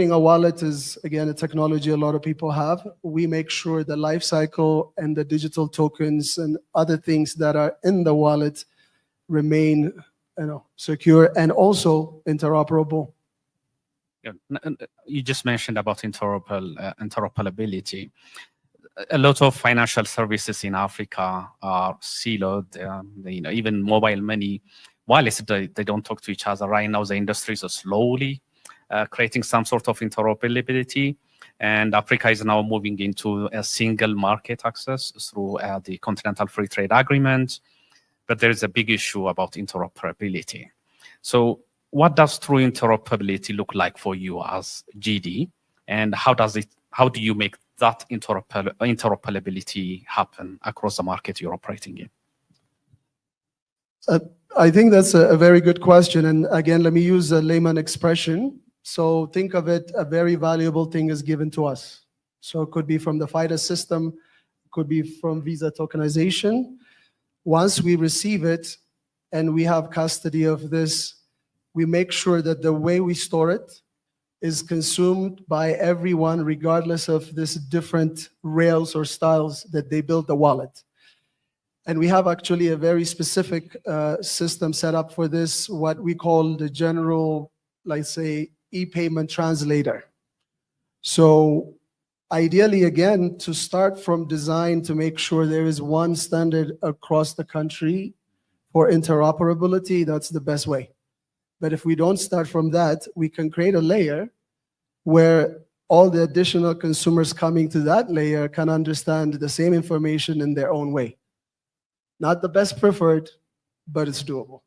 A wallet is, again, a technology a lot of people have. We make sure the life cycle and the digital tokens and other things that are in the wallet remain, secure and also interoperable. Yeah. You just mentioned about interoperability. A lot of financial services in Africa are siloed. Even mobile money wallets, they don't talk to each other. Right now, the industries are slowly creating some sort of interoperability, and Africa is now moving into a single market access through the Continental Free Trade Agreement. But there is a big issue about interoperability. So what does true interoperability look like for you as GD, and how do you make that interoperability happen across the market you're operating in? I think that's a very good question. And again, let me use a layman expression. So think of it, a very valuable thing is given to us. So it could be from the FIDA system, could be from Visa tokenization. Once we receive it and we have custody of this, we make sure that the way we store it is consumed by everyone, regardless of this different rails or styles that they build the wallet. And we have actually a very specific system set up for this, what we call the general, let's say, e-payment translator. So ideally, again, to start from design to make sure there is one standard across the country for interoperability, that's the best way. But if we don't start from that, we can create a layer where all the additional consumers coming to that layer can understand the same information in their own way. Not the best preferred, but it's doable.